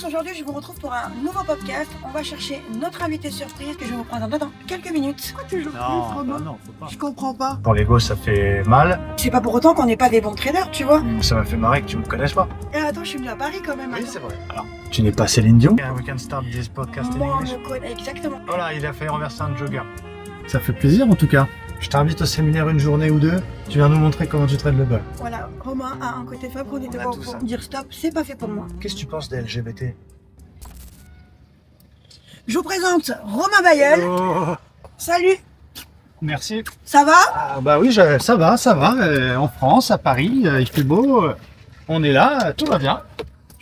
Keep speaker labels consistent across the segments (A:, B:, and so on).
A: aujourd'hui je vous retrouve pour un nouveau podcast. On va chercher notre invité surprise que je vais vous présenter dans quelques minutes.
B: Pourquoi toujours
C: Non, faut pas.
B: Je comprends pas.
C: Pour l'ego, ça fait mal.
A: C'est pas pour autant qu'on n'est pas des bons traders, tu vois.
C: Ça m'a fait marrer que tu me connaisses pas.
A: Attends, je suis venue à Paris quand même.
C: Oui,
A: attends.
C: c'est vrai. Alors, tu n'es pas Céline Dion? We can start this podcast in
A: Moi, on
C: English.
A: me connaît exactement.
C: Voilà, il a fait renverser un jogger.
B: Ça fait plaisir en tout cas.
C: Je t'invite au séminaire une journée ou deux. Tu viens nous montrer comment tu trades le bol.
A: Voilà, Romain a un côté faible qu'on était
C: On a
A: pas
C: tout
A: pour
C: ça.
A: dire stop, c'est pas fait pour moi.
C: Qu'est-ce que tu penses des LGBT?
A: Je vous présente Romain Bayeul.
C: Oh,
A: Salut,
C: merci.
A: ça va?
B: Ah bah oui, ça va. En France, à Paris, il fait beau. On est là, tout va bien.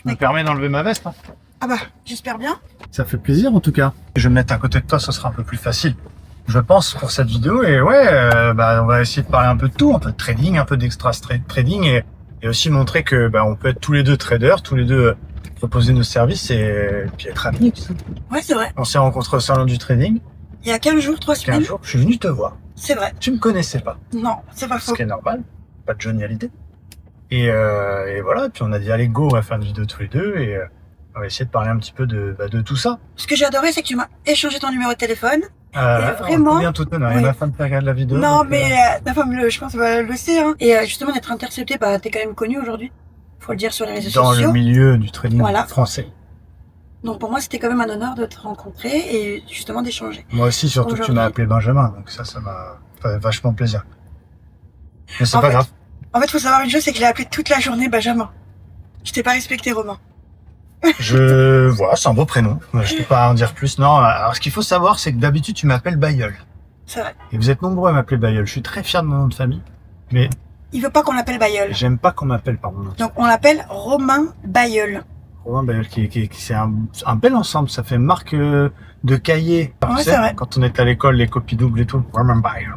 C: Je me permets d'enlever ma veste. Hein.
A: Ah bah, j'espère bien.
B: Ça fait plaisir en tout cas.
C: Je vais me mettre à côté de toi, ça sera un peu plus facile. Je pense pour cette vidéo et ouais, on va essayer de parler un peu de tout, un peu de trading, un peu d'extra trading et aussi montrer que on peut être tous les deux traders, tous les deux proposer nos services et puis être amis. Tu sais.
A: Ouais, c'est vrai.
C: On s'est rencontrés au salon du trading.
A: Il y a 15 jours, 3
C: 15
A: semaines.
C: jours, je suis venu te voir.
A: C'est vrai.
C: Tu me connaissais pas,
A: Non, c'est pas
C: ce
A: faux.
C: qui est normal, pas de genialité. Et voilà, puis on a dit allez go, on va faire une vidéo tous les deux et on va essayer de parler un petit peu de tout ça.
A: Ce que j'ai adoré, c'est que tu m'as échangé ton numéro de téléphone. vraiment.
C: Combien tout donne,
A: Oui.
C: ma femme qui regarde la vidéo.
A: Non,
C: donc,
A: mais ta femme, je pense, va le sait. Hein. Et justement, d'être intercepté, t'es quand même connu aujourd'hui. Faut le dire sur les réseaux
C: dans
A: sociaux.
C: le milieu du trading
A: Voilà.
C: français.
A: Donc pour moi, c'était quand même un honneur de te rencontrer et justement d'échanger.
C: Moi aussi, surtout que tu
A: Aujourd'hui.
C: m'as appelé Benjamin, donc ça m'a fait vachement plaisir. Mais c'est
A: En
C: pas
A: fait,
C: grave.
A: En fait, faut savoir une chose, c'est que je l'ai appelé toute la journée Benjamin. Je t'ai pas respecté, Romain.
C: Voilà, c'est un beau prénom. Je peux pas en dire plus. Non, alors ce qu'il faut savoir, c'est que d'habitude, tu m'appelles Bayeul.
A: C'est vrai.
C: Et vous êtes nombreux à m'appeler Bayeul. Je suis très fier de mon nom de famille, mais
A: Il veut pas qu'on l'appelle Bayeul.
C: j'aime pas qu'on m'appelle par mon nom.
A: Donc on l'appelle Romain Bayeul.
C: Romain Bayeul, c'est un bel ensemble. Ça fait marque de cahier.
A: Ouais,
C: Tu sais,
A: c'est vrai.
C: quand on est à l'école, les copies doubles et tout. Romain Bayeul.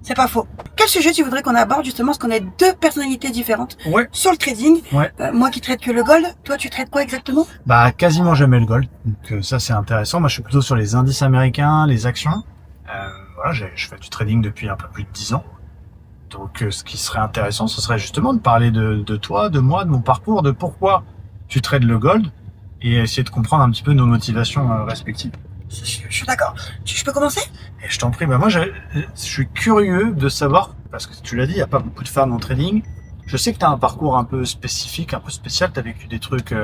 A: C'est pas faux. Quel sujet tu voudrais qu'on aborde justement, parce qu'on est deux personnalités différentes
C: Ouais.
A: sur le trading.
C: Ouais.
A: Moi qui traite que le gold, toi tu traites quoi exactement?
C: Bah, quasiment jamais le gold. Donc ça, c'est intéressant. Moi, je suis plutôt sur les indices américains, les actions. Voilà, je fais du trading depuis un peu plus de 10 ans. Donc, ce qui serait intéressant, ce serait justement de parler de toi, de moi, de mon parcours, de pourquoi tu trades le gold et essayer de comprendre un petit peu nos motivations respectives.
A: Je suis d'accord. Je peux commencer?
C: Et je t'en prie, moi, je suis curieux de savoir, parce que tu l'as dit, il n'y a pas beaucoup de femmes en trading. Je sais que tu as un parcours un peu spécifique, un peu spécial. Tu as vécu des trucs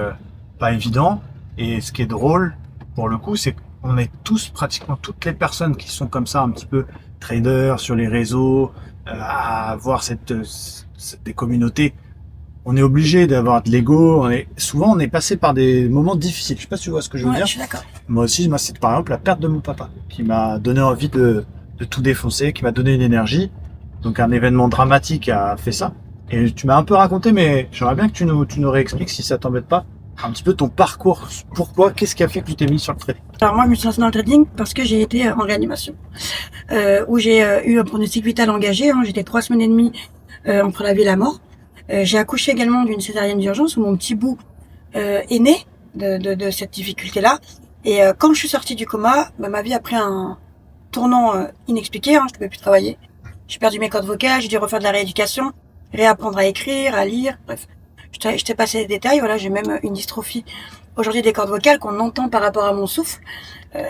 C: pas évidents. Et ce qui est drôle, pour le coup, c'est qu'on est tous, pratiquement toutes les personnes qui sont comme ça, un petit peu traders sur les réseaux, à avoir des communautés. On est obligé d'avoir de l'ego. Souvent, on est passé par des moments difficiles. Je sais pas si tu vois ce que je veux
A: Ouais,
C: dire.
A: je suis d'accord.
C: Moi aussi, c'est par exemple la perte de mon papa qui m'a donné envie de tout défoncer, qui m'a donné une énergie. Donc un événement dramatique a fait ça. Et tu m'as un peu raconté, mais j'aimerais bien que tu nous réexpliques, si ça t'embête pas, un petit peu ton parcours. Pourquoi, qu'est-ce qui a fait que tu t'es mis sur le trading?
A: Alors moi, je me suis lancée dans le trading parce que j'ai été en réanimation, où j'ai eu un pronostic vital engagé. Hein. J'étais 3 semaines et demie entre la vie et la mort. J'ai accouché également d'une césarienne d'urgence où mon petit bout est né de cette difficulté-là. Et quand je suis sortie du coma, ma vie a pris un tournant inexpliqué. Hein. Je ne pouvais plus travailler. J'ai perdu mes cordes vocales, j'ai dû refaire de la rééducation, réapprendre à écrire, à lire. Bref, je t'ai passé les détails. Voilà, j'ai même une dystrophie aujourd'hui des cordes vocales qu'on entend par rapport à mon souffle.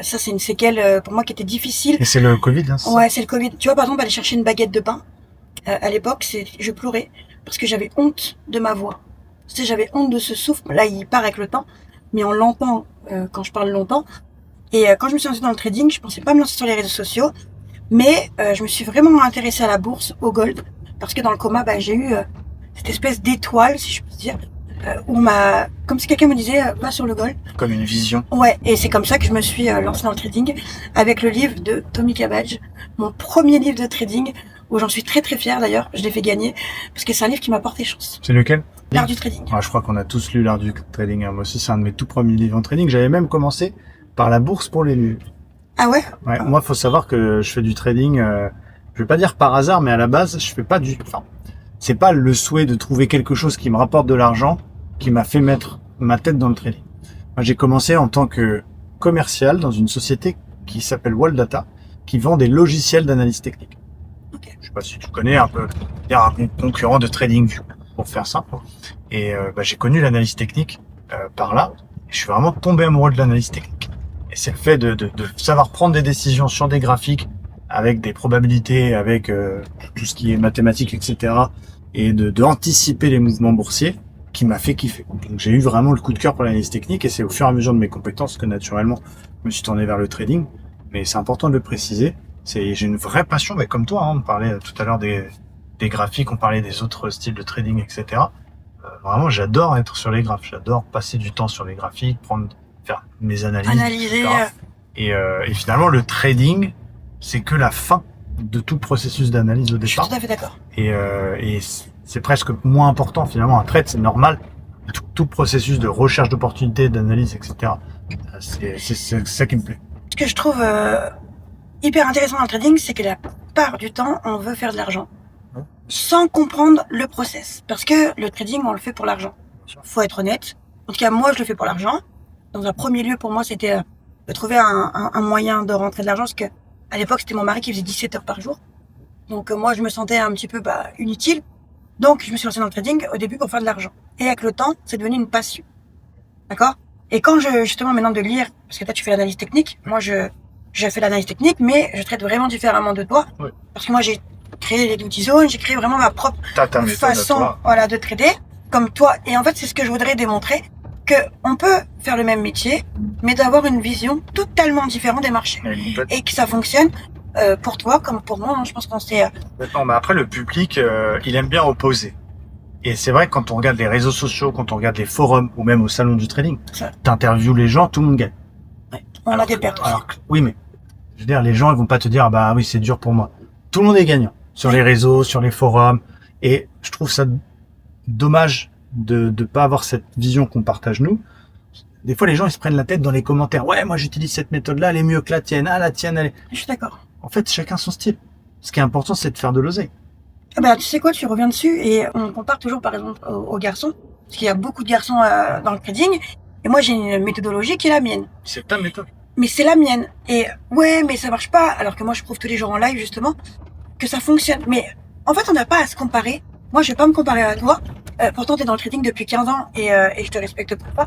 A: Ça, c'est une séquelle pour moi qui était difficile.
C: Et c'est le Covid, hein, c'est ça?
A: Ouais, c'est le Covid. Tu vois, par exemple, aller chercher une baguette de pain. À l'époque, je pleurais parce que j'avais honte de ma voix. Tu sais, j'avais honte de ce souffle. Là, il part avec le temps, mais on l'entend quand je parle longtemps. Et quand je me suis lancée dans le trading, je pensais pas me lancer sur les réseaux sociaux, mais je me suis vraiment intéressée à la bourse, au gold, parce que dans le coma, j'ai eu cette espèce d'étoile, si je peux dire, comme si quelqu'un me disait, va sur le gold.
C: Comme une vision.
A: Ouais, et c'est comme ça que je me suis lancée dans le trading avec le livre de Tommy Cabbage, mon premier livre de trading, où j'en suis très très fière d'ailleurs, je l'ai fait gagner, parce que c'est un livre qui m'a porté chance.
C: C'est lequel?
A: L'art du trading.
C: Ouais, je crois qu'on a tous lu l'art du trading. Hein. Moi aussi, c'est un de mes tout premiers livres en trading. J'avais même commencé par la bourse pour les nuls.
A: Ah ouais?
C: Ouais, moi, faut savoir que je fais du trading, je vais pas dire par hasard, mais à la base, je fais pas enfin, c'est pas le souhait de trouver quelque chose qui me rapporte de l'argent qui m'a fait mettre ma tête dans le trading. Moi, j'ai commencé en tant que commercial dans une société qui s'appelle Wall-Data, qui vend des logiciels d'analyse technique.
A: Ok.
C: Je sais pas si tu connais un peu, il y a un concurrent de trading, pour faire simple. Et j'ai connu l'analyse technique par là. Je suis vraiment tombé amoureux de l'analyse technique. Et c'est le fait de savoir prendre des décisions sur des graphiques avec des probabilités, avec tout ce qui est mathématiques, etc. Et de anticiper les mouvements boursiers qui m'a fait kiffer. Donc j'ai eu vraiment le coup de cœur pour l'analyse technique et c'est au fur et à mesure de mes compétences que naturellement je me suis tourné vers le trading. Mais c'est important de le préciser. J'ai une vraie passion, mais comme toi, hein, on parlait tout à l'heure des graphiques, on parlait des autres styles de trading, etc. Vraiment, j'adore être sur les graphes. J'adore passer du temps sur les graphiques, faire mes analyses,
A: Analyser.
C: etc. Et finalement, le trading, c'est que la fin de tout processus d'analyse au
A: Je suis
C: départ.
A: tout à fait d'accord.
C: Et c'est presque moins important finalement. Un trade, c'est normal. Tout le processus de recherche d'opportunités, d'analyse, etc. C'est ça qui me plaît.
A: Ce que je trouve hyper intéressant dans le trading, c'est que la plupart du temps, on veut faire de l'argent sans comprendre le process. Parce que le trading, on le fait pour l'argent. Faut être honnête. En tout cas, moi, je le fais pour l'argent. Dans un premier lieu, pour moi, c'était de trouver un moyen de rentrer de l'argent. Parce que à l'époque, c'était mon mari qui faisait 17 heures par jour. Donc moi, je me sentais un petit peu inutile. Donc, je me suis lancée dans le trading au début pour faire de l'argent. Et avec le temps, c'est devenu une passion. D'accord? Et quand justement, maintenant de lire, parce que toi, tu fais l'analyse technique. Moi, je fais l'analyse technique, mais je traite vraiment différemment de toi.
C: Oui.
A: Parce que moi, j'ai créé les Duty Zones, j'ai créé vraiment ma propre
C: Ta méthode à
A: façon,
C: toi.
A: voilà, de trader, comme toi. Et en fait, c'est ce que je voudrais démontrer, que on peut faire le même métier, mais d'avoir une vision totalement différente des marchés. Et que ça fonctionne pour toi comme pour moi. Hein. Je pense qu'on s'est...
C: Non, mais après, le public, il aime bien opposer. Et c'est vrai que quand on regarde les réseaux sociaux, quand on regarde les forums, ou même au salon du trading,
A: Ça.
C: t'interviews les gens, tout le monde gagne.
A: on a des pertes.
C: Oui, mais je veux dire, les gens, ils vont pas te dire, ah bah oui, c'est dur pour moi. Tout le monde est gagnant. Sur les réseaux, sur les forums. Et je trouve ça dommage de pas avoir cette vision qu'on partage nous. Des fois, les gens, ils se prennent la tête dans les commentaires. Ouais, moi, j'utilise cette méthode-là, elle est mieux que la tienne. Ah, la tienne, elle est...
A: Je suis d'accord.
C: En fait, chacun son style. Ce qui est important, c'est de faire de l'oseille.
A: Ah bah, tu sais quoi, tu reviens dessus et on compare toujours par exemple aux garçons. Parce qu'il y a beaucoup de garçons dans le trading. Et moi, j'ai une méthodologie qui est la mienne.
C: C'est ta méthode.
A: Mais c'est la mienne. Et ouais, mais ça marche pas. Alors que moi, je prouve tous les jours en live, justement, que ça fonctionne. Mais en fait, on n'a pas à se comparer. Moi, je vais pas me comparer à toi. Pourtant, t'es dans le trading depuis 15 ans et je te respecte pour ça.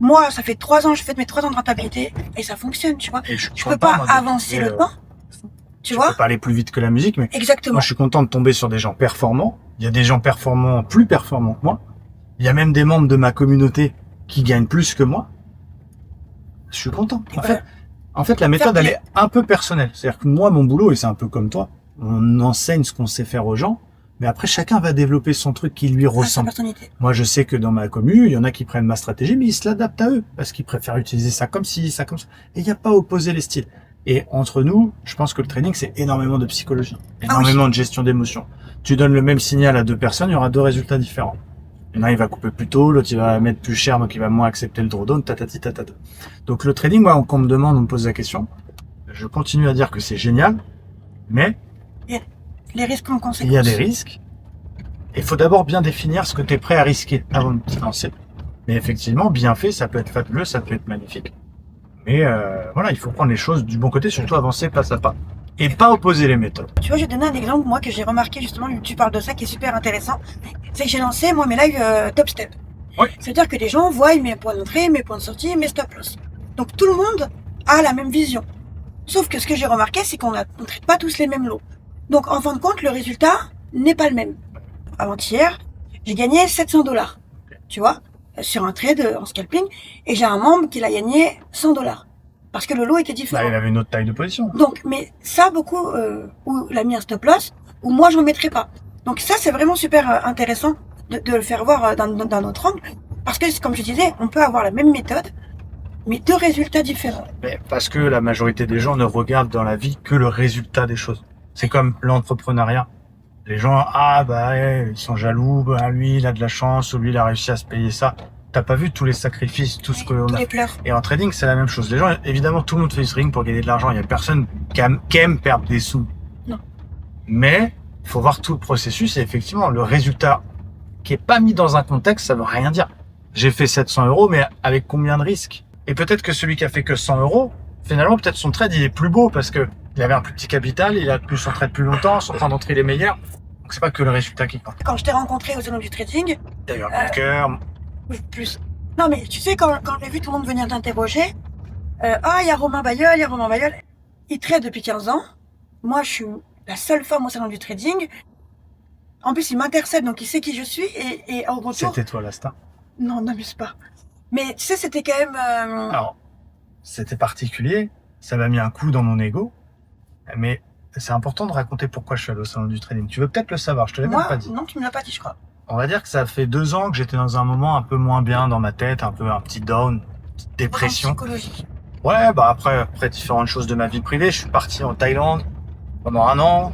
A: Moi, ça fait 3 ans, je fais mes 3 ans de rentabilité et ça fonctionne, tu vois.
C: Et je
A: peux pas avancer le temps. Tu vois?
C: Je peux pas aller plus vite que la musique, mais
A: Exactement.
C: moi, je suis content de tomber sur des gens performants. Il y a des gens performants, plus performants que moi. Il y a même des membres de ma communauté qui gagnent plus que moi. Je suis content. En fait, la méthode, elle est un peu personnelle. C'est-à-dire que moi, mon boulot, et c'est un peu comme toi, on enseigne ce qu'on sait faire aux gens, mais après, chacun va développer son truc qui lui
A: Sa
C: ressemble.
A: personnalité.
C: Moi, je sais que dans ma commu, il y en a qui prennent ma stratégie, mais ils se l'adaptent à eux, parce qu'ils préfèrent utiliser ça comme ci, ça comme ça. Et il n'y a pas à opposer les styles. Et entre nous, je pense que le trading, c'est énormément de psychologie, énormément de gestion d'émotions. Tu donnes le même signal à 2 personnes, il y aura 2 résultats différents. Il y en a, il va couper plus tôt, l'autre, il va mettre plus cher, donc il va moins accepter le drawdown, tatati tatata. Donc le trading, moi, quand on me demande, on me pose la question, je continue à dire que c'est génial, mais
A: Les risques en conséquence.
C: il y a des risques. Il faut d'abord bien définir ce que tu es prêt à risquer avant de te lancer. Mais effectivement, bien fait, ça peut être fabuleux, ça peut être magnifique. Mais voilà, il faut prendre les choses du bon côté, surtout avancer pas à pas. Et pas opposer les méthodes.
A: Tu vois, je vais te donner un exemple, moi, que j'ai remarqué justement, tu parles de ça, qui est super intéressant. C'est que j'ai lancé, moi, mes lives top step.
C: Oui.
A: C'est-à-dire que les gens voient mes points d'entrée, mes points de sortie, mes stop loss. Donc tout le monde a la même vision. Sauf que ce que j'ai remarqué, c'est qu'on ne traite pas tous les mêmes lots. Donc en fin de compte, le résultat n'est pas le même. Avant-hier, j'ai gagné 700 $, tu vois, sur un trade en scalping, et j'ai un membre qui l'a gagné 100 $. Parce que le lot était différent.
C: Là, il avait une autre taille de position.
A: Donc, mais ça, beaucoup, où il a mis un stop loss, où moi, j'en mettrais pas. Donc ça, c'est vraiment super intéressant de le faire voir d'un autre angle. Parce que, comme je disais, on peut avoir la même méthode, mais 2 résultats différents.
C: Mais parce que la majorité des gens ne regardent dans la vie que le résultat des choses. C'est comme l'entrepreneuriat. Les gens, ah bah ouais, ils sont jaloux, bah lui il a de la chance, ou lui il a réussi à se payer ça. T'as pas vu tous les sacrifices, tout ce qu'on
A: Tous
C: a.
A: les pleurs.
C: Et en trading, c'est la même chose. Les gens, évidemment, tout le monde fait du trading pour gagner de l'argent. Il y a personne qui aime perdre des sous.
A: Non.
C: Mais il faut voir tout le processus et effectivement, le résultat qui est pas mis dans un contexte, ça veut rien dire. J'ai fait 700 €, mais avec combien de risques? Et peut-être que celui qui a fait que 100 €, finalement, peut-être son trade, il est plus beau parce que il avait un plus petit capital, il a tenu son trade plus longtemps, son temps d'entrée il est meilleur. Donc c'est pas que le résultat qui compte.
A: Quand je t'ai rencontré au salon du trading,
C: T'as eu un coup de cœur.
A: plus, Non, mais tu sais, quand j'ai vu tout le monde venir t'interroger, il y a Romain Bayeul, il y a Romain Bayeul. Il trade depuis 15 ans. Moi, je suis la seule femme au salon du trading. En plus, il m'intercepte, donc il sait qui je suis. Et en retour...
C: C'était toi la star.
A: Non, n'abuse pas. Mais tu sais, c'était quand même...
C: Alors, c'était particulier. Ça m'a mis un coup dans mon ego. Mais c'est important de raconter pourquoi je suis allé au salon du trading. Tu veux peut-être le savoir, je te l'ai même
A: Moi,
C: pas dit.
A: non, tu me l'as pas dit, je crois.
C: On va dire que ça fait 2 ans que j'étais dans un moment un peu moins bien dans ma tête, un petit down, une petite dépression.
A: Psychologique.
C: Ouais, bah après différentes choses de ma vie privée, je suis parti en Thaïlande pendant 1 an.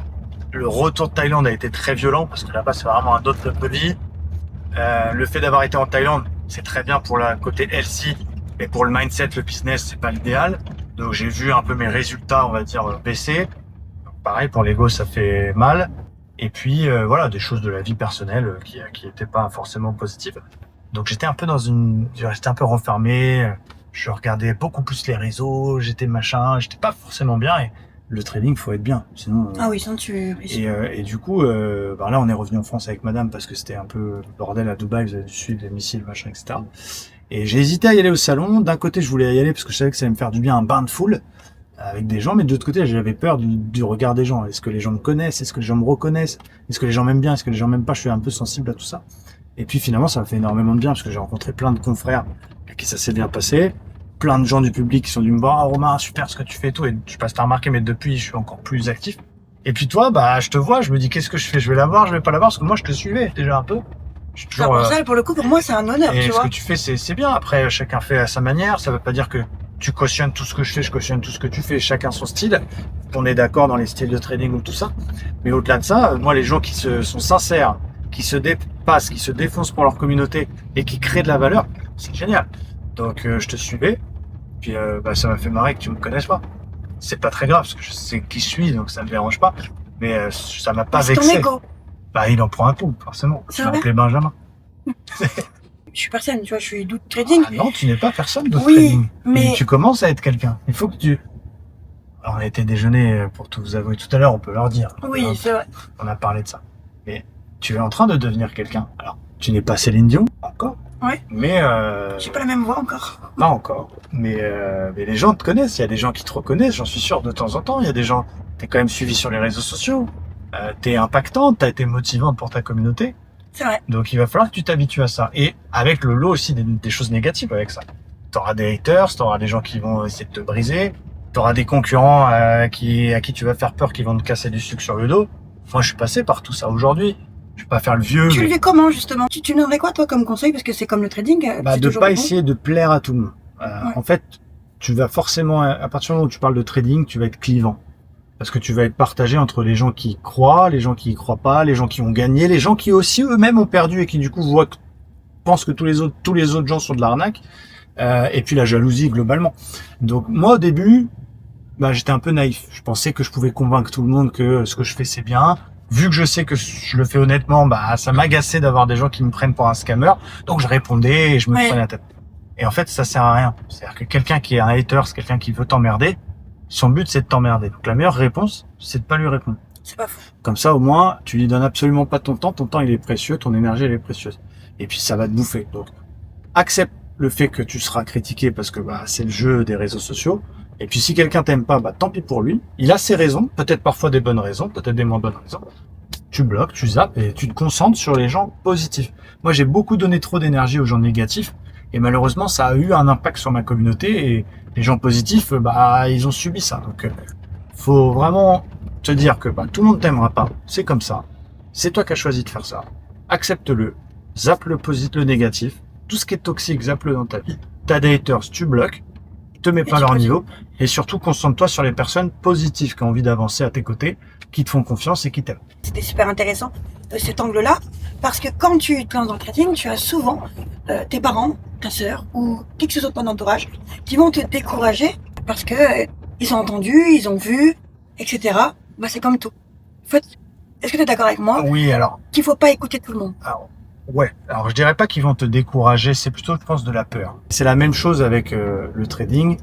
C: Le retour de Thaïlande a été très violent parce que là-bas c'est vraiment un autre mode de vie. Le fait d'avoir été en Thaïlande, c'est très bien pour le côté healthy, mais pour le mindset, le business, c'est pas l'idéal. Donc j'ai vu un peu mes résultats, on va dire, baisser. Donc, pareil, pour l'ego, ça fait mal. Et puis voilà, des choses de la vie personnelle qui étaient pas forcément positives. Donc j'étais un peu j'étais un peu renfermé. Je regardais beaucoup plus les réseaux, j'étais pas forcément bien. Et le trading, faut être bien, sinon.
A: Ah oui, sinon tu...
C: Et du coup, bah là, on est revenu en France avec madame parce que c'était un peu le bordel à Dubaï, vous avez dû suivre les missiles, machin, etc. Et j'ai hésité à y aller au salon. D'un côté, je voulais y aller parce que je savais que ça allait me faire du bien, un bain de foule avec des gens, mais de l'autre côté, j'avais peur du regard des gens. Est-ce que les gens me connaissent? Est-ce que les gens me reconnaissent? Est-ce que les gens m'aiment bien? Est-ce que les gens m'aiment pas? Je suis un peu sensible à tout ça. Et puis finalement, ça m'a fait énormément de bien parce que j'ai rencontré plein de confrères à qui ça s'est bien passé. Plein de gens du public qui sont venus me voir, ah, Romain, super ce que tu fais et tout. Et je sais pas si t'as remarqué, mais depuis, je suis encore plus actif. Et puis toi, bah, je te vois, je me dis, qu'est-ce que je fais? Je vais la voir, je vais pas la voir, parce que moi, je te suivais déjà un peu. Je suis toujours,
A: Ça, pour le coup, pour moi, c'est un honneur,
C: et
A: tu
C: ce
A: vois.
C: que tu fais, c'est bien. Après, chacun fait à sa manière. Ça veut pas dire que tu cautionnes tout ce que je fais, je cautionne tout ce que tu fais. Chacun son style. On est d'accord dans les styles de trading ou tout ça. Mais au-delà de ça, moi, les gens qui sont sincères, qui se dépassent, qui se défoncent pour leur communauté et qui créent de la valeur, c'est génial. Donc, je te suivais. Puis, bah, ça m'a fait marrer que tu me connaisses pas. C'est pas très grave parce que je sais qui je suis, donc ça me dérange pas. Mais ça m'a pas
A: C'est ton
C: vexé.
A: ego.
C: Bah, il en prend un coup, forcément.
A: C'est
C: Je
A: vrai
C: m'appelais Benjamin.
A: Je suis personne, tu vois, je suis doute trading.
C: Ah non, tu n'es pas personne de
A: Oui,
C: trading.
A: mais-
C: Et tu commences à être quelqu'un. Il faut que tu... Alors, on a été déjeuner, pour tout vous avouer tout à l'heure, on peut leur dire.
A: Oui,
C: Hein,
A: c'est vrai.
C: on a parlé de ça. Mais tu es en train de devenir quelqu'un. Alors, tu n'es pas Céline Dion, encore.
A: Ouais.
C: Mais
A: J'ai pas la même voix encore.
C: pas encore. Mais les gens te connaissent. Il y a des gens qui te reconnaissent, j'en suis sûr, de temps en temps. Il y a des gens... T'es quand même suivi sur les réseaux sociaux. T'es impactante, t'as été motivante pour ta communauté.
A: C'est vrai.
C: Donc il va falloir que tu t'habitues à ça. Et avec le lot aussi des choses négatives avec ça. T'auras des haters, t'auras des gens qui vont essayer de te briser, t'auras des concurrents à qui tu vas faire peur, qui vont te casser du sucre sur le dos. Moi je suis passé par tout ça aujourd'hui. Je vais pas faire le vieux.
A: Tu le
C: mais-
A: vis comment, justement? Tu donnerais quoi, toi, comme conseil? Parce que c'est comme le trading.
C: Bah,
A: c'est
C: de
A: toujours
C: pas
A: bon.
C: essayer de plaire à tout le monde.
A: Ouais.
C: En fait, tu vas forcément, à partir du moment où tu parles de trading, tu vas être clivant. Parce que tu vas être partagé entre les gens qui y croient, les gens qui y croient pas, les gens qui ont gagné, les gens qui aussi eux-mêmes ont perdu et qui du coup pensent que tous les autres gens sont de l'arnaque. Et puis la jalousie globalement. Donc moi au début, bah j'étais un peu naïf. Je pensais que je pouvais convaincre tout le monde que ce que je fais c'est bien. Vu que je sais que je le fais honnêtement, bah ça m'agaçait d'avoir des gens qui me prennent pour un scammer. Donc je répondais et je me
A: Ouais.
C: prenais la tête. Et en fait ça sert à rien. C'est-à-dire que quelqu'un qui est un hater, c'est quelqu'un qui veut t'emmerder. Son but c'est de t'emmerder. Donc la meilleure réponse, c'est de pas lui répondre.
A: C'est pas faux.
C: Comme ça, au moins, tu lui donnes absolument pas ton temps. Ton temps, il est précieux. Ton énergie, elle est précieuse. Et puis, ça va te bouffer. Donc, accepte le fait que tu seras critiqué parce que bah, c'est le jeu des réseaux sociaux. Et puis, si quelqu'un t'aime pas, bah, tant pis pour lui. Il a ses raisons. Peut-être parfois des bonnes raisons. Peut-être des moins bonnes raisons. Tu bloques, tu zappes et tu te concentres sur les gens positifs. Moi, j'ai beaucoup donné trop d'énergie aux gens négatifs. Et malheureusement, ça a eu un impact sur ma communauté. Et les gens positifs, bah, ils ont subi ça. Donc, faut vraiment te dire que bah, tout le monde t'aimera pas, c'est comme ça. C'est toi qui as choisi de faire ça. Accepte-le, zappe le négatif. Tout ce qui est toxique, zappe-le dans ta vie. T'as des haters, tu bloques, te mets pas à leur niveau. Et surtout, concentre-toi sur les personnes positives qui ont envie d'avancer à tes côtés, qui te font confiance et qui t'aiment.
A: C'était super intéressant, cet angle-là. Parce que quand tu te lances dans le trading, tu as souvent tes parents, ta sœur ou qui que ce soit de ton entourage qui vont te décourager parce que ils ont entendu, ils ont vu, etc. Bah, c'est comme tout. En fait, est-ce que tu es d'accord avec moi
C: Oui, alors,
A: qu'il faut pas écouter tout le monde?
C: ouais. Alors, je dirais pas qu'ils vont te décourager, c'est plutôt, je pense, de la peur. C'est la même chose avec le trading.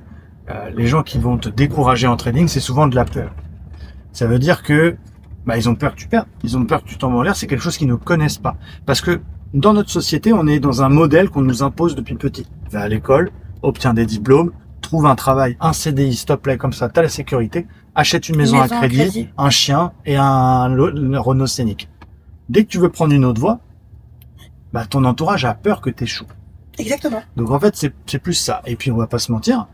C: Les gens qui vont te décourager en trading, c'est souvent de la peur. Ça veut dire que bah, ils ont peur que tu perdes. Ils ont peur que tu tombes en l'air. C'est quelque chose qu'ils ne connaissent pas. Parce que dans notre société, on est dans un modèle qu'on nous impose depuis petit. Va à l'école, obtiens des diplômes, trouve un travail, un CDI, stop play, comme ça, t'as la sécurité, achète une maison à crédit, un chien et un Renault Scénic. Dès que tu veux prendre une autre voie, bah, ton entourage a peur que t'échoues.
A: Exactement.
C: Donc en fait, c'est plus ça. Et puis on va pas se mentir,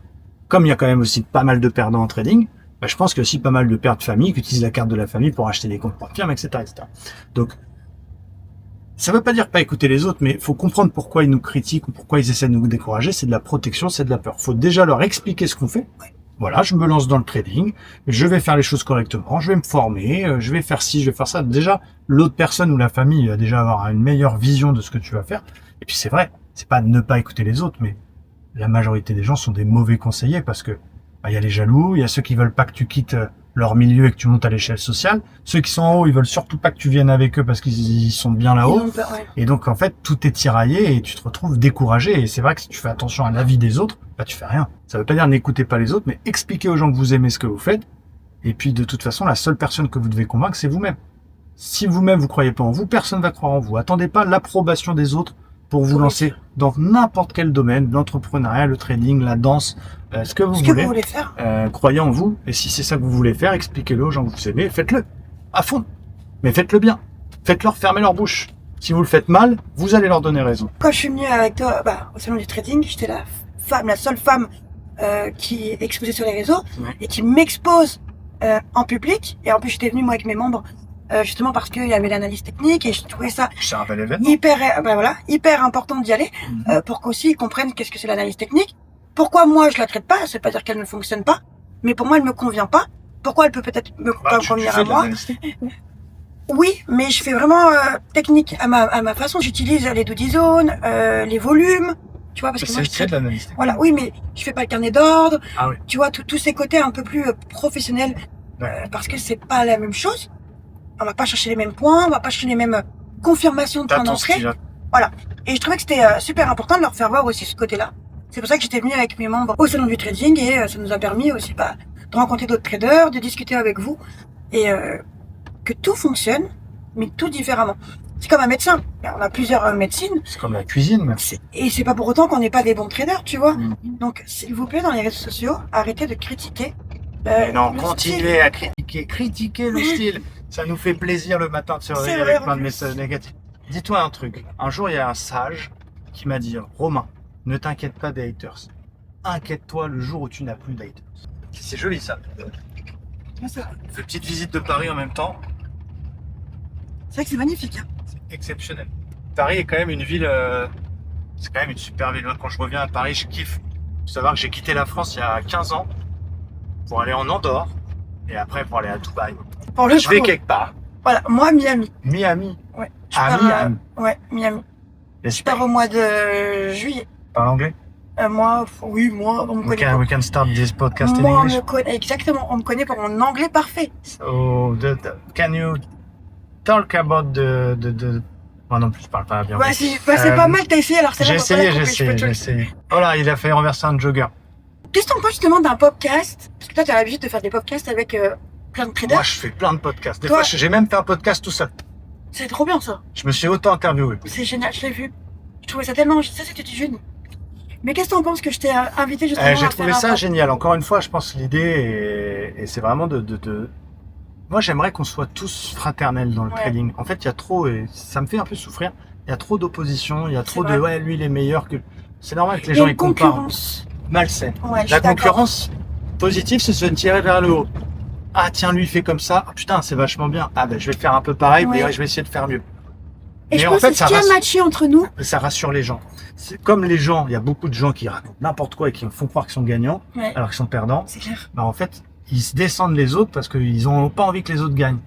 C: comme il y a quand même aussi pas mal de perdants en trading, bah, je pense qu'il y a aussi pas mal de pères de famille qui utilisent la carte de la famille pour acheter des comptes pour firme, etc., etc. Donc, ça veut pas dire pas écouter les autres, mais faut comprendre pourquoi ils nous critiquent ou pourquoi ils essaient de nous décourager. C'est de la protection, c'est de la peur. Faut déjà leur expliquer ce qu'on fait. Voilà, je me lance dans le trading, je vais faire les choses correctement, je vais me former, je vais faire ci, je vais faire ça. Déjà, l'autre personne ou la famille va déjà avoir une meilleure vision de ce que tu vas faire. Et puis c'est vrai, c'est pas de ne pas écouter les autres, mais la majorité des gens sont des mauvais conseillers parce que bah, y a les jaloux, il y a ceux qui veulent pas que tu quittes leur milieu et que tu montes à l'échelle sociale. Ceux qui sont en haut, ils veulent surtout pas que tu viennes avec eux parce qu'ils sont bien là-haut. Et donc, en fait, tout est tiraillé et tu te retrouves découragé. Et c'est vrai que si tu fais attention à l'avis des autres, bah, tu fais rien. Ça veut pas dire n'écoutez pas les autres, mais expliquez aux gens que vous aimez ce que vous faites. Et puis, de toute façon, la seule personne que vous devez convaincre, c'est vous-même. Si vous-même, vous croyez pas en vous, personne va croire en vous. Attendez pas l'approbation des autres pour vous lancer dans n'importe quel domaine, l'entrepreneuriat, le trading, la danse, ce que vous voulez
A: faire.
C: Croyez en vous, et si c'est ça que vous voulez faire, expliquez-le aux gens que vous aimez, faites-le, à fond. Mais faites-le bien. Faites-leur fermer leur bouche. Si vous le faites mal, vous allez leur donner raison.
A: Quand je suis venue avec toi au salon du trading, j'étais la seule femme qui est exposée sur les réseaux et qui m'expose en public. Et en plus, j'étais venue moi avec mes membres justement parce qu'il y avait l'analyse technique et je trouvais ça
C: C'est un bel événement.
A: hyper important d'y aller pour qu'aussi ils comprennent qu'est-ce que c'est l'analyse technique. Pourquoi moi je la traite pas, c'est pas dire qu'elle ne fonctionne pas, mais pour moi elle me convient pas. Pourquoi elle peut peut-être me convenir à moi? Oui, mais je fais vraiment technique à ma façon. J'utilise les do zones, les volumes, tu vois, parce que moi je traite
C: de l'analyse.
A: Voilà, oui, mais je fais pas le carnet d'ordre.
C: Ah oui.
A: Tu vois, tous ces côtés un peu plus professionnels, parce que c'est pas la même chose. On va pas chercher les mêmes points, on va pas chercher les mêmes confirmations de point d'entrée. Voilà. Et je trouvais que c'était super important de leur faire voir aussi ce côté-là. C'est pour ça que j'étais venue avec mes membres au salon du trading et ça nous a permis aussi de rencontrer d'autres traders, de discuter avec vous et que tout fonctionne, mais tout différemment. C'est comme un médecin. On a plusieurs médecines.
C: C'est comme la cuisine, même.
A: Et c'est pas pour autant qu'on n'est pas des bons traders, tu vois. Donc, s'il vous plaît, dans les réseaux sociaux, arrêtez de critiquer.
C: Non, continuez à critiquer le style. Ça nous fait plaisir le matin de se réveiller avec plein de messages négatifs. Dis-toi un truc. Un jour, il y a un sage qui m'a dit, Romain, ne t'inquiète pas des haters. Inquiète-toi le jour où tu n'as plus d'haters. C'est joli ça. On fait une petite visite de Paris en même temps.
A: C'est vrai que c'est magnifique. Hein.
C: C'est exceptionnel. Paris est quand même une ville... c'est quand même une super ville. Quand je reviens à Paris, je kiffe. Il faut savoir que j'ai quitté la France il y a 15 ans pour aller en Andorre et après pour aller à Dubaï. Je vais quelque part.
A: Voilà, moi Miami.
C: Miami.
A: Ouais.
C: Miami.
A: Ouais, Miami. Je pars au mois de juillet.
C: Parle anglais?
A: Moi, on me connaît.
C: We can start this podcast in
A: Moi,
C: English.
A: Exactement, on me connaît pour mon anglais parfait.
C: So, can you talk about the... Moi non plus, je parle pas bien.
A: C'est pas mal, t'as essayé, alors c'est
C: J'ai essayé. Voilà, il a fait renverser un jogger.
A: Qu'est-ce que t'en penses justement d'un podcast? Parce que toi, t'as l'habitude de faire des podcasts avec plein de traders.
C: Moi, je fais plein de podcasts. Des fois, j'ai même fait un podcast tout seul.
A: C'est trop bien, ça.
C: Je me suis auto-interviewé.
A: C'est génial, je l'ai vu. Je trouvais ça tellement... Ça, c'était jeune. Mais qu'est-ce que t'en penses que je t'ai invité justement
C: J'ai trouvé ça génial. Encore une fois, je pense que l'idée, et c'est vraiment de... Moi, j'aimerais qu'on soit tous fraternels dans le trading. En fait, il y a trop, et ça me fait un peu souffrir, il y a trop d'opposition, il y a trop de « ouais, lui, il est meilleur que... » C'est normal que les gens y comparent. Malsaine. La concurrence positive, c'est se tirer vers le haut. Ah tiens, lui, il fait comme ça. Ah, putain, c'est vachement bien. Ah ben, je vais faire un peu pareil, mais je vais essayer de faire mieux.
A: Et je pense que ce qui a matché entre nous,
C: ça rassure les gens. C'est comme les gens, il y a beaucoup de gens qui racontent n'importe quoi et qui font croire qu'ils sont gagnants, alors qu'ils sont perdants. C'est clair. Bah en fait, ils se descendent les autres parce qu'ils ont pas envie que les autres gagnent.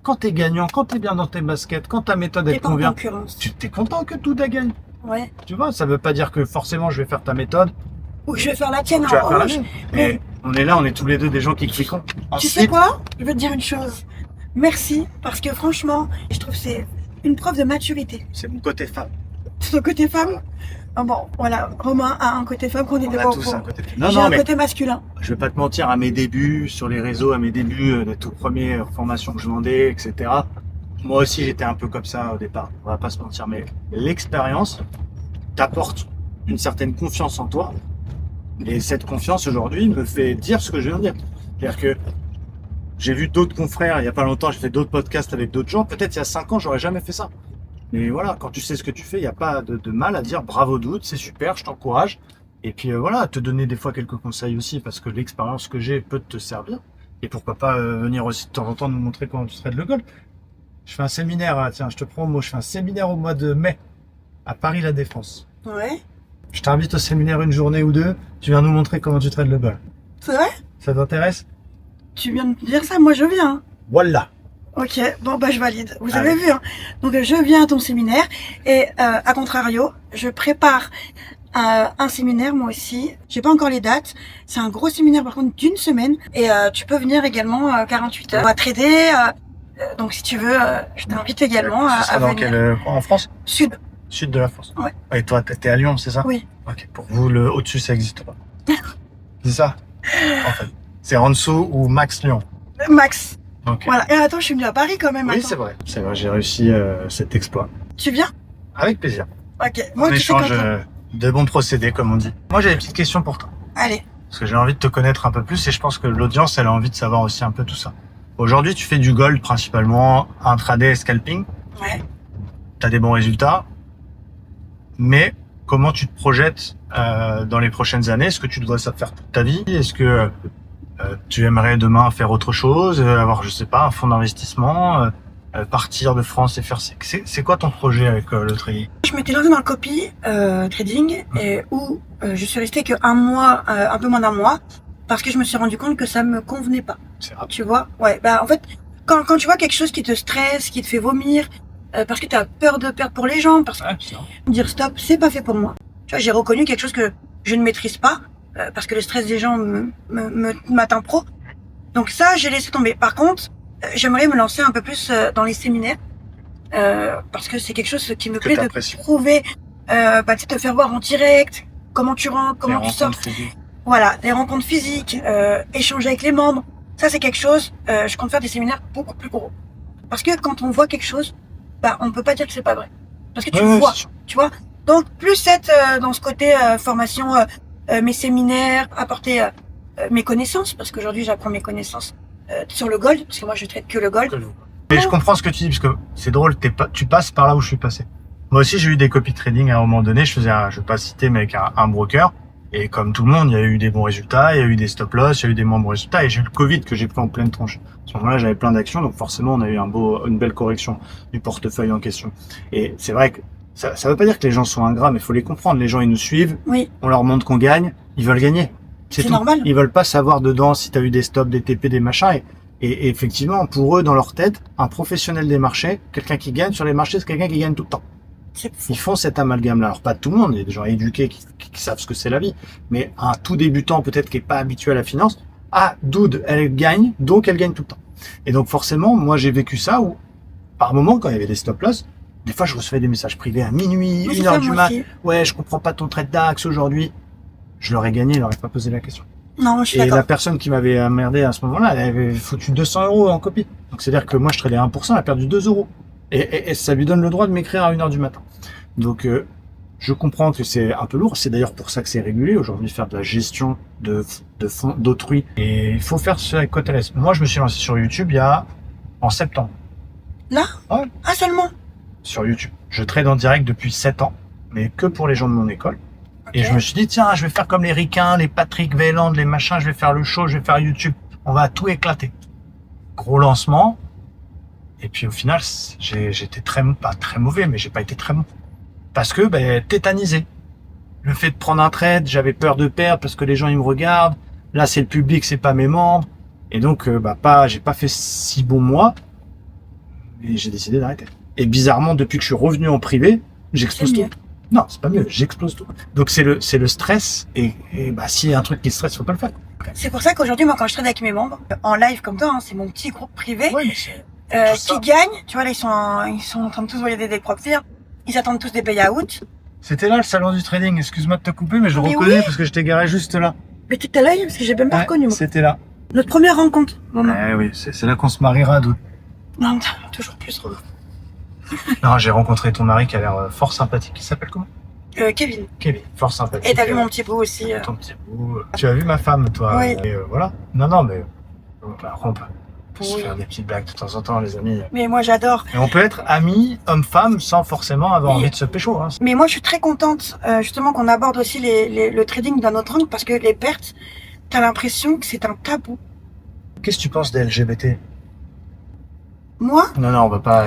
C: Quand t'es gagnant, quand t'es bien dans tes baskets, quand ta méthode elle convient, tu t'es content que tout gagne. Ouais. Tu vois, ça veut pas dire que forcément je vais faire ta méthode.
A: Ou je vais faire la tienne.
C: Tu vas faire la mienne. Mais on est là, on est tous les deux des gens qui cliquent.
A: Tu sais quoi? Je veux te dire une chose. Merci, parce que franchement, je trouve que c'est une preuve de maturité.
C: C'est mon côté femme.
A: C'est ton côté femme? Bon, voilà, Romain a un côté femme qu'on était pas au courant. J'ai un côté masculin.
C: Je vais pas te mentir, à mes débuts sur les réseaux, à mes débuts, les tout premières formations que je vendais, etc. Moi aussi, j'étais un peu comme ça au départ. On va pas se mentir, mais l'expérience t'apporte une certaine confiance en toi. Et cette confiance aujourd'hui me fait dire ce que je viens de dire. C'est-à-dire que j'ai vu d'autres confrères il y a pas longtemps, j'ai fait d'autres podcasts avec d'autres gens. Peut-être il y a 5 ans, j'aurais jamais fait ça. Mais voilà, quand tu sais ce que tu fais, il n'y a pas de mal à dire bravo Doud, c'est super, je t'encourage. Et puis voilà, te donner des fois quelques conseils aussi, parce que l'expérience que j'ai peut te servir. Et pourquoi pas venir aussi de temps en temps nous montrer comment tu traites le golf. Je fais un séminaire, tiens, je te prends au mot, je fais un séminaire au mois de mai à Paris La Défense.
A: Ouais.
C: Je t'invite au séminaire une journée ou deux, tu viens nous montrer comment tu traites le golf.
A: C'est vrai?
C: Ça t'intéresse?
A: Tu viens de me dire ça, moi je viens.
C: Voilà.
A: Ok, bon bah je valide. Vous
C: Allez.
A: avez vu, hein. Donc je viens à ton séminaire et à contrario, je prépare un séminaire moi aussi. J'ai pas encore les dates. C'est un gros séminaire par contre d'une semaine et tu peux venir également 48 heures. On va trader. Donc si tu veux, je t'invite également
C: Ce
A: à
C: sera dans
A: venir.
C: quel en France?
A: Sud.
C: Sud de la France.
A: Ouais.
C: Et toi, t'es à Lyon, c'est ça?
A: Oui.
C: Ok. Pour vous, le au-dessus, ça n'existe pas. C'est ça? En fait. C'est en dessous ou max Lyon.
A: Max.
C: Ok.
A: Voilà. Et attends, je suis venue à Paris quand même.
C: Oui,
A: attends.
C: c'est vrai. C'est vrai, j'ai réussi cet exploit.
A: Tu viens?
C: Avec plaisir.
A: Ok.
C: On
A: Moi tu sais
C: échange
A: quand.
C: de bons procédés, comme on dit. Moi, j'ai des petites questions pour toi.
A: Allez.
C: Parce que j'ai envie de te connaître un peu plus et je pense que l'audience, elle a envie de savoir aussi un peu tout ça. Aujourd'hui, tu fais du gold principalement, intraday et scalping.
A: Ouais.
C: Tu as des bons résultats. Mais comment tu te projettes dans les prochaines années? Est-ce que tu dois ça faire toute ta vie? Est-ce que tu aimerais demain faire autre chose, avoir, je sais pas, un fonds d'investissement, partir de France et faire... C'est quoi ton projet avec le trading?
A: Je m'étais lancée dans le copy trading et où je suis restée que un mois, un peu moins d'un mois, parce que je me suis rendu compte que ça me convenait pas.
C: C'est rapide.
A: Tu vois? Ouais. Bah en fait, quand tu vois quelque chose qui te stresse, qui te fait vomir, parce que tu as peur de perdre pour les gens, parce que
C: Ouais, c'est vrai.
A: dire stop, c'est pas fait pour moi. Tu vois, j'ai reconnu quelque chose que je ne maîtrise pas, parce que le stress des gens m'atteint trop. Donc ça, j'ai laissé tomber. Par contre, j'aimerais me lancer un peu plus dans les séminaires, parce que c'est quelque chose qui me
C: Que
A: plaît de
C: t'apprécies.
A: prouver, tu sais, te faire voir en direct, comment tu rentres, comment tu sors. Voilà, des rencontres physiques, échanger avec les membres. Ça, c'est quelque chose, je compte faire des séminaires beaucoup plus gros. Parce que quand on voit quelque chose, bah, on peut pas dire que c'est pas vrai. Parce que tu vois, tu vois. Donc, plus être dans ce côté formation, mes séminaires, apporter mes connaissances, parce qu'aujourd'hui, j'apprends mes connaissances sur le gold, parce que moi, je traite que le gold.
C: Mais je comprends ce que tu dis, parce que c'est drôle, tu passes par là où je suis passé. Moi aussi, j'ai eu des copies trading à un moment donné. Je faisais, je vais pas citer, mais avec un broker. Et comme tout le monde, il y a eu des bons résultats, il y a eu des stop-loss, il y a eu des moins bons résultats. Et j'ai eu le Covid que j'ai pris en pleine tronche. À ce moment-là, j'avais plein d'actions, donc forcément, on a eu une belle correction du portefeuille en question. Et c'est vrai que ça veut pas dire que les gens sont ingrats, mais il faut les comprendre. Les gens, ils nous suivent,
A: Oui,
C: on leur montre qu'on gagne, ils veulent gagner.
A: c'est
C: tout.
A: normal.
C: Ils veulent pas savoir dedans si tu as eu des stops, des TP, des machins. Et effectivement, pour eux, dans leur tête, un professionnel des marchés, quelqu'un qui gagne sur les marchés, c'est quelqu'un qui gagne tout le temps.
A: C'est fou.
C: Ils font cet amalgame-là. Alors pas tout le monde, il y a des gens éduqués qui savent ce que c'est la vie. Mais un tout débutant, peut-être qui est pas habitué à la finance, Doud, elle gagne, donc elle gagne tout le temps. Et donc forcément, moi j'ai vécu ça où, par moment, quand il y avait des stop-loss, des fois je recevais des messages privés à minuit,
A: Oui, c'est
C: 1h
A: ça,
C: du
A: moi
C: mat.
A: aussi.
C: Ouais, je comprends pas ton trade d'Axe aujourd'hui. Je l'aurais gagné, il n'aurait pas posé la question.
A: Non, je suis
C: Et
A: d'accord.
C: la personne qui m'avait emmerdé à ce moment-là, elle avait foutu 200 € en copie. Donc c'est-à-dire que moi je tradais 1%, elle a perdu 2 €. Et ça lui donne le droit de m'écrire à 1h du matin. Donc je comprends que c'est un peu lourd. C'est d'ailleurs pour ça que c'est régulé aujourd'hui, faire de la gestion de fonds d'autrui. Et il faut faire ce avec quoi t'es à l'aise. Moi je me suis lancé sur YouTube en septembre.
A: Là?
C: Ouais.
A: Ah, seulement?
C: Sur YouTube. Je trade en direct depuis 7 ans, mais que pour les gens de mon école. Et
A: Ok.
C: je me suis dit, tiens, je vais faire comme les Ricains, les Patrick Weyland, les machins, je vais faire le show, je vais faire YouTube. On va tout éclater. Gros lancement. Et puis au final, j'étais pas très mauvais, mais j'ai pas été très bon. Parce que, tétanisé. Le fait de prendre un trade, j'avais peur de perdre parce que les gens, ils me regardent. Là, c'est le public, c'est pas mes membres. Et donc, j'ai pas fait si bon mois. Et j'ai décidé d'arrêter. Et bizarrement, depuis que je suis revenu en privé, j'explose
A: C'est
C: tout.
A: mieux.
C: Non, c'est pas mieux, j'explose tout. Donc c'est le stress, et s'il y a un truc qui stresse, faut pas le faire.
A: C'est pour ça qu'aujourd'hui, moi, quand je trade avec mes membres, en live comme toi, hein, c'est mon petit groupe privé,
C: Ouais, mais c'est tout ça.
A: qui gagne. Tu vois, là, ils sont en train de tous voyager des profits. Ils attendent tous des payouts.
C: C'était là le salon du trading, excuse-moi de te couper, mais je
A: Mais
C: reconnais
A: oui.
C: parce que je t'ai garé juste là.
A: Mais t'es à l'œil, parce que j'ai même pas reconnu, moi.
C: C'était là.
A: Notre première rencontre, maman.
C: Eh oui, c'est là qu'on se mariera, Doud.
A: Non, toujours plus.
C: Non, j'ai rencontré ton mari qui a l'air fort sympathique. Il s'appelle comment?
A: Kevin.
C: Kevin, fort sympathique.
A: Et t'as vu mon petit bout aussi.
C: Ton petit bout. Tu as vu ma femme, toi?
A: Oui.
C: Et voilà. Non, mais on peut se
A: Oui.
C: faire des petites blagues de temps en temps, les amis.
A: Mais moi j'adore.
C: Et on peut être amis, homme-femme, sans forcément avoir
A: Oui.
C: envie de se pécho. Hein.
A: Mais moi je suis très contente justement qu'on aborde aussi le trading d'un autre angle parce que les pertes, t'as l'impression que c'est un tabou.
C: Qu'est-ce que tu penses des LGBT?
A: Moi,
C: Non, on va pas.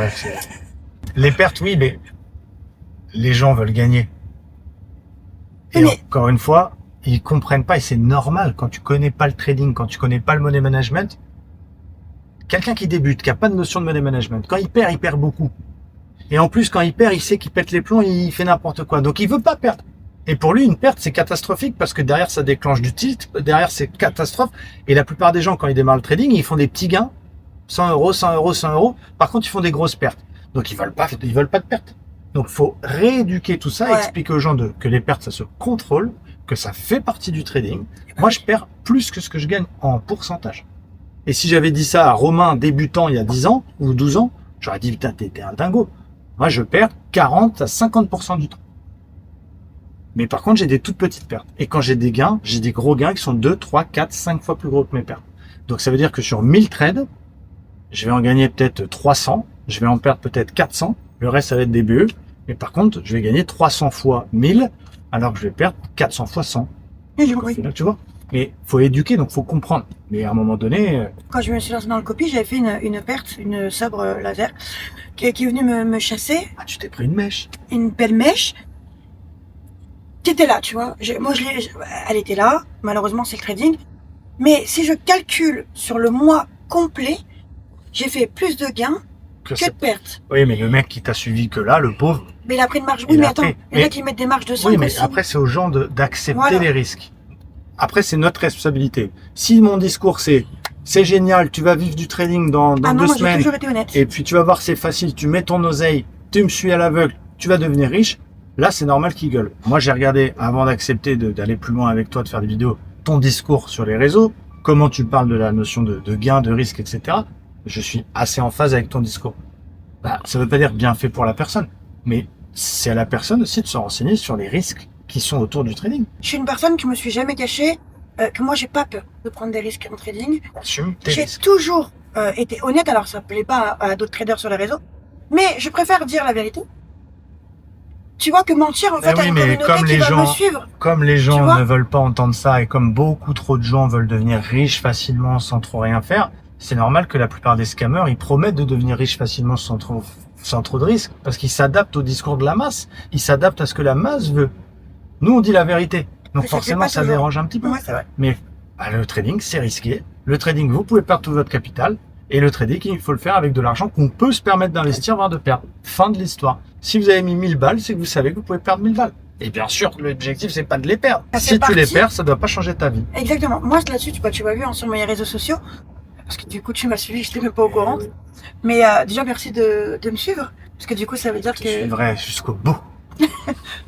C: Les pertes, oui, mais les gens veulent gagner. Et
A: Mais-
C: encore une fois, ils comprennent pas et c'est normal quand tu connais pas le trading, quand tu connais pas le money management. Quelqu'un qui débute, qui a pas de notion de money management, quand il perd beaucoup. Et en plus, quand il perd, il sait qu'il pète les plombs, il fait n'importe quoi. Donc il veut pas perdre. Et pour lui, une perte, c'est catastrophique parce que derrière, ça déclenche du titre, derrière, c'est catastrophe. Et la plupart des gens, quand ils démarrent le trading, ils font des petits gains, 100 euros, 100 euros, 100 euros. Par contre, ils font des grosses pertes. Donc ils veulent pas de perte. Donc faut rééduquer tout ça,
A: Ouais.
C: expliquer aux gens que les pertes, ça se contrôle, que ça fait partie du trading. Moi, je perds plus que ce que je gagne en pourcentage. Et si j'avais dit ça à Romain débutant il y a 10 ans ou 12 ans, j'aurais dit, putain, t'es un dingo. Moi, je perds 40 à 50% du temps. Mais par contre, j'ai des toutes petites pertes. Et quand j'ai des gains, j'ai des gros gains qui sont 2, 3, 4, 5 fois plus gros que mes pertes. Donc ça veut dire que sur 1000 trades, je vais en gagner peut-être 300, je vais en perdre peut-être 400, le reste ça va être des BE. Mais par contre, je vais gagner 300 fois 1000, alors que je vais perdre 400 fois 100.
A: j'ai
C: Au
A: compris.
C: final, tu vois. Mais faut éduquer, donc faut comprendre. Mais à un moment donné,
A: Quand je me suis lancée dans le copie, j'avais fait une perte, une sabre laser, qui est venue me chasser,
C: tu t'es pris une mèche.
A: une belle mèche, qui était là, tu vois. Elle était là, malheureusement c'est le trading. Mais si je calcule sur le mois complet, j'ai fait plus de gains que de pertes.
C: Oui, mais le mec qui t'a suivi que là, le pauvre.
A: Mais il a pris une marge. Oui,
C: Il
A: mais
C: a
A: attends,
C: pris.
A: il y en a
C: Mais-
A: qui mettent des marges de 5
C: Oui, mais
A: aussi.
C: après, c'est aux gens d'accepter
A: Voilà.
C: les risques. Après, c'est notre responsabilité. Si mon discours, c'est génial, tu vas vivre du trading dans
A: Ah non,
C: 2
A: moi j'ai
C: semaines,
A: toujours été honnête.
C: et puis tu vas voir, c'est facile, tu mets ton oseille, tu me suis à l'aveugle, tu vas devenir riche, là, c'est normal qu'il gueule. Moi, j'ai regardé, avant d'accepter d'aller plus loin avec toi, de faire des vidéos, ton discours sur les réseaux, comment tu parles de la notion de gain, de risque, etc. Je suis assez en phase avec ton discours. Bah, ça veut pas dire bien fait pour la personne, mais c'est à la personne aussi de se renseigner sur les risques qui sont autour du trading.
A: Je suis une personne qui me suis jamais cachée, que moi j'ai pas peur de prendre des risques en trading.
C: Assume tes
A: J'ai
C: risques.
A: toujours été honnête, alors ça plaît pas à d'autres traders sur les réseaux, mais je préfère dire la vérité. Tu vois que mentir, en fait,
C: oui,
A: à une
C: mais
A: communauté
C: comme
A: qui
C: les
A: va
C: gens-
A: me suivre.
C: Comme les
A: Tu
C: gens
A: vois
C: ne veulent pas entendre ça et comme beaucoup trop de gens veulent devenir riches facilement sans trop rien faire, c'est normal que la plupart des scammers, ils promettent de devenir riches facilement sans trop de risques parce qu'ils s'adaptent au discours de la masse. Ils s'adaptent à ce que la masse veut. Nous, on dit la vérité. Donc
A: Mais ça fait
C: forcément,
A: pas
C: ça
A: toujours.
C: dérange un petit peu.
A: Ouais, c'est vrai.
C: Mais le trading, c'est risqué. Le trading, vous pouvez perdre tout votre capital. Et le trading, il faut le faire avec de l'argent qu'on peut se permettre d'investir, voire de perdre. Fin de l'histoire. Si vous avez mis 1000 balles, c'est que vous savez que vous pouvez perdre 1000 balles. Et bien sûr, l'objectif, c'est pas de les perdre.
A: Ça
C: Si
A: fait
C: tu les
A: partie-
C: perds, ça doit pas changer ta vie.
A: Exactement. Moi, là-dessus, tu m'as vu sur mes réseaux sociaux, parce que du coup, tu m'as suivi, je n'étais même pas au courant. Mais déjà, merci de me suivre, parce que du coup, ça veut dire
C: Je
A: que
C: suivrai jusqu'au bout.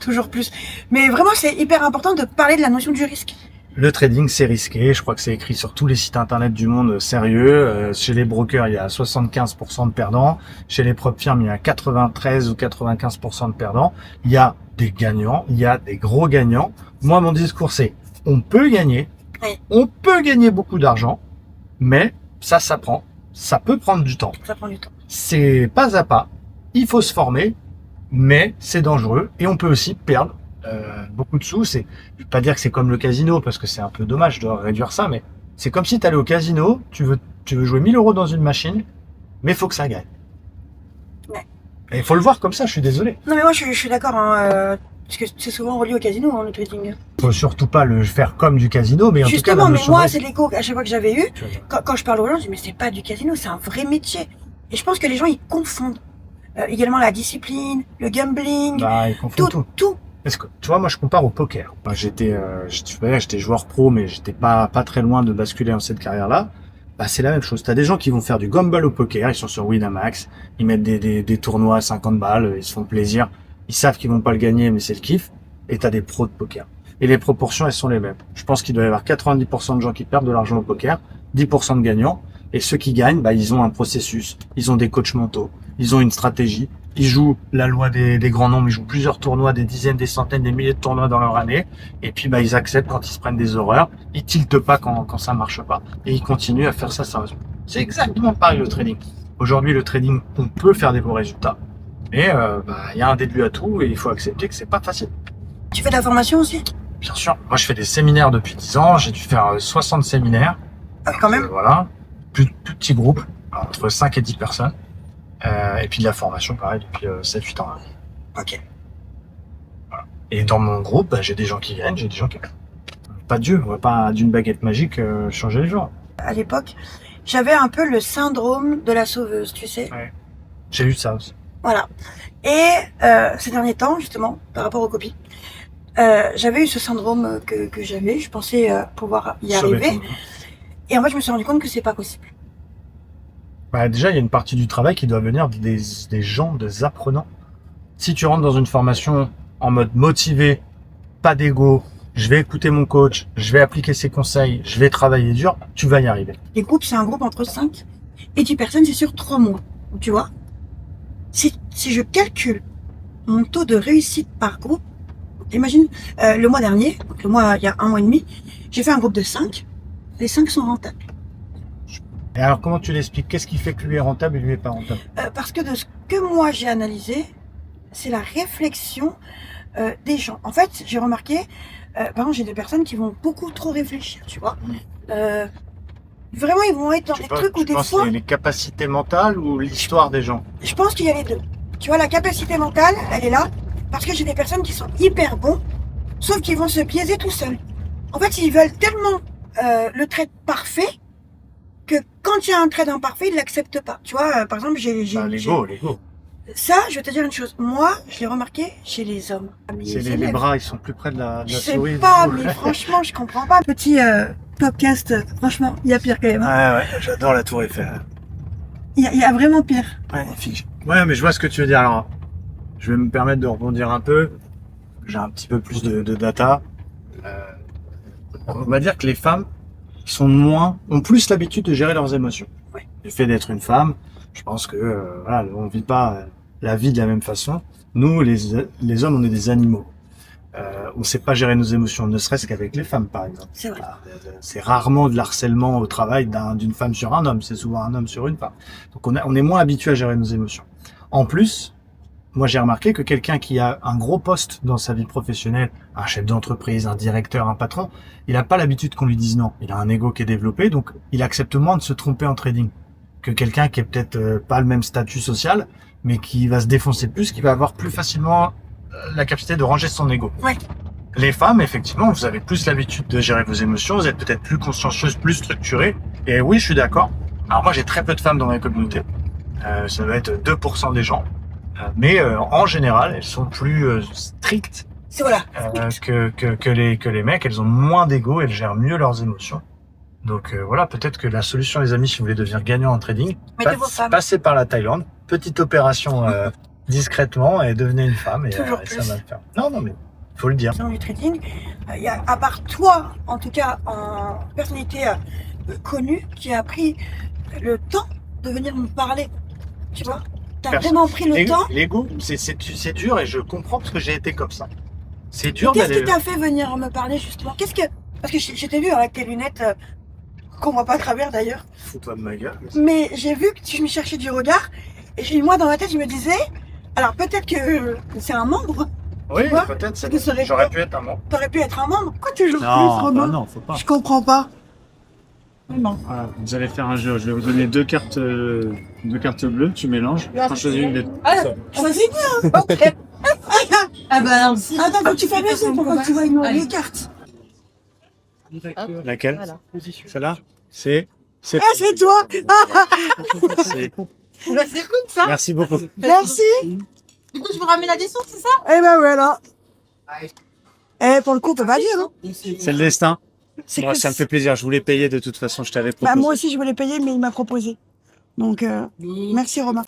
A: toujours plus. Mais vraiment, c'est hyper important de parler de la notion du risque.
C: Le trading, c'est risqué. Je crois que c'est écrit sur tous les sites internet du monde sérieux. Chez les brokers, il y a 75% de perdants. Chez les propres firmes, il y a 93 ou 95% de perdants. Il y a des gagnants, il y a des gros gagnants. Moi, mon discours, c'est on peut gagner.
A: Oui.
C: On peut gagner beaucoup d'argent, mais ça s'apprend. Ça peut prendre du temps.
A: Ça prend du temps.
C: C'est pas à pas. Il faut se former, mais c'est dangereux et on peut aussi perdre beaucoup de sous. Je vais pas dire que c'est comme le casino parce que c'est un peu dommage de réduire ça, mais c'est comme si tu allais au casino, tu veux jouer 1000 euros dans une machine, mais il faut que ça gagne.
A: Ouais.
C: Et il faut le voir comme ça, je suis désolé.
A: Non, mais moi, je suis d'accord, hein, parce que c'est souvent relié au casino, hein, le trading.
C: Faut surtout pas le faire comme du casino, mais en tout cas,
A: Justement,
C: la
A: mais
C: notion
A: moi,
C: de-
A: c'est l'écho à chaque fois que j'avais eu.
C: Tu vois.
A: Quand je parle aux gens, je dis, mais c'est pas du casino, c'est un vrai métier. Et je pense que les gens, ils confondent. Également la discipline, le gambling,
C: Bah, ils confondent tout.
A: tout.
C: Parce que, tu vois, moi, je compare au poker. Moi, j'étais joueur pro, mais j'étais pas très loin de basculer dans cette carrière-là. Bah, c'est la même chose. T'as des gens qui vont faire du gamble au poker, ils sont sur Winamax, ils mettent des tournois à 50 balles, ils se font plaisir. Ils savent qu'ils vont pas le gagner, mais c'est le kiff. Et t'as des pros de poker. et les proportions, elles sont les mêmes. Je pense qu'il doit y avoir 90% de gens qui perdent de l'argent au poker, 10% de gagnants, et ceux qui gagnent, bah, ils ont un processus, ils ont des coachs mentaux, ils ont une stratégie, ils jouent la loi des grands nombres, ils jouent plusieurs tournois, des dizaines, des centaines, des milliers de tournois dans leur année, et puis bah, ils acceptent quand ils se prennent des horreurs, ils tiltent pas quand ça marche pas, et ils continuent à faire ça sérieusement. C'est exactement pareil le trading. Aujourd'hui, le trading, on peut faire des bons résultats, mais il y a un début à tout, et il faut accepter que c'est pas facile.
A: Tu fais de la formation aussi?
C: Bien sûr, moi je fais des séminaires depuis 10 ans, j'ai dû faire 60 séminaires.
A: Ah, quand même.
C: Voilà, plus petits groupes, entre 5 et 10 personnes. Et puis de la formation, pareil, depuis 7-8 ans.
A: Ok.
C: Voilà. Et dans mon groupe, bah, j'ai des gens qui gagnent, j'ai des gens qui gagnent. Pas Dieu, on va pas d'une baguette magique changer les gens.
A: À l'époque, j'avais un peu le syndrome de la sauveuse, tu sais.
C: Ouais. J'ai eu ça aussi.
A: Voilà. Et ces derniers temps, justement, par rapport aux copies, j'avais eu ce syndrome que j'avais. Je pensais pouvoir y arriver. Et en fait, je me suis rendu compte que c'est pas possible.
C: Bah, déjà, il y a une partie du travail qui doit venir des gens, des apprenants. Si tu rentres dans une formation en mode motivé, pas d'ego, je vais écouter mon coach, je vais appliquer ses conseils, je vais travailler dur, tu vas y arriver.
A: Les groupes, c'est un groupe entre 5 et 10 personnes, c'est sur 3 mois. Tu vois? Si je calcule mon taux de réussite par groupe, imagine, le mois dernier, donc le mois, il y a 1 mois et demi, j'ai fait un groupe de 5. Les 5 sont rentables.
C: Et alors, comment tu l'expliques? Qu'est-ce qui fait que lui est rentable et lui est pas rentable?
A: Parce que de ce que moi j'ai analysé, c'est la réflexion des gens. En fait, j'ai remarqué, par exemple, j'ai des personnes qui vont beaucoup trop réfléchir, tu vois. Vraiment, ils vont être dans des trucs où des fois...
C: les capacités mentales ou l'histoire des gens?
A: Je pense qu'il y a les deux. Tu vois, la capacité mentale, elle est là, parce que j'ai des personnes qui sont hyper bons, sauf qu'ils vont se biaiser tout seuls. En fait, ils veulent tellement le trade parfait, que quand il y a un trade imparfait, ils l'acceptent pas. Tu vois, par exemple,
C: L'ego.
A: Ça, je vais te dire une chose. Moi, je l'ai remarqué chez les hommes.
C: C'est les bras, ils sont plus près de la
A: Je sais
C: souris.
A: pas, mais franchement, je comprends pas. Petit podcast, franchement, il y a pire quand même.
C: Ouais, j'adore la Tour Eiffel.
A: Il y a vraiment pire.
C: Magnifique. Ouais, mais je vois ce que tu veux dire. Alors, je vais me permettre de rebondir un peu. J'ai un petit peu plus de data. On va dire que les femmes ont plus l'habitude de gérer leurs émotions.
A: Ouais.
C: Le fait d'être une femme, je pense que voilà, on vit pas la vie de la même façon. Nous, les hommes, on est des animaux. On sait pas gérer nos émotions, ne serait-ce qu'avec les femmes, par exemple.
A: C'est vrai.
C: C'est rarement de l'harcèlement au travail d'une femme sur un homme, c'est souvent un homme sur une femme. Donc on est moins habitué à gérer nos émotions. En plus, moi j'ai remarqué que quelqu'un qui a un gros poste dans sa vie professionnelle, un chef d'entreprise, un directeur, un patron, il n'a pas l'habitude qu'on lui dise non. Il a un ego qui est développé, donc il accepte moins de se tromper en trading que quelqu'un qui est peut-être pas le même statut social, mais qui va se défoncer plus, qui va avoir plus facilement la capacité de ranger son ego.
A: Ouais.
C: Les femmes, effectivement, vous avez plus l'habitude de gérer vos émotions, vous êtes peut-être plus consciencieuses, plus structurées. Et oui, je suis d'accord. Alors moi, j'ai très peu de femmes dans ma communauté. Ça va être 2% des gens. Mais en général, elles sont plus strictes
A: Voilà.
C: que les mecs. Elles ont moins d'ego, elles gèrent mieux leurs émotions. Donc voilà, peut-être que la solution, les amis, si vous voulez devenir gagnant en trading, passez par la Thaïlande, petite opération discrètement et devenez une femme et ça va le faire. Non, mais faut le dire.
A: Dans le trading, il y a, à part toi, en tout cas en personnalité connue, qui a pris le temps de venir me parler. Tu vois, t'as vraiment pris le temps.
C: L'ego, c'est dur et je comprends parce que j'ai été comme ça. C'est dur
A: Qu'est-ce
C: d'aller.
A: qui t'a fait venir me parler justement? Parce que je t'ai vu avec tes lunettes qu'on voit pas à travers d'ailleurs.
C: Fous-toi de ma gueule.
A: Mais j'ai vu que tu me cherchais du regard et moi dans ma tête je me disais, alors peut-être que c'est un membre.
C: Oui, peut-être. J'aurais pu être un membre.
A: T'aurais pu être un membre. Pourquoi tu joues plus,
C: Non,
A: Romain?
C: non, faut pas.
A: Je comprends pas. Non.
B: Voilà, vous allez faire un jeu. Je vais vous donner deux cartes bleues. Tu mélanges. Tu choisis une des deux.
A: Choisis bien. Ok.
D: Ah bah non.
A: Attends, faut que tu fasses bien pour que tu vois les cartes.
C: Laquelle?
D: Voilà.
C: Celle-là? C'est.
A: Ah, c'est toi.
C: C'est-
D: Bah, c'est cool ça.
C: Merci beaucoup.
A: Merci.
D: Du coup, je vous ramène la descente, c'est ça?
A: Eh ben voilà. Pour le coup, on peut pas dire, non?
C: C'est le destin.
A: C'est
C: Moi,
A: que
C: ça me fait plaisir. Je voulais payer de toute façon. Je t'avais proposé.
A: Bah, moi aussi, je voulais payer, mais il m'a proposé. Donc, merci Romain.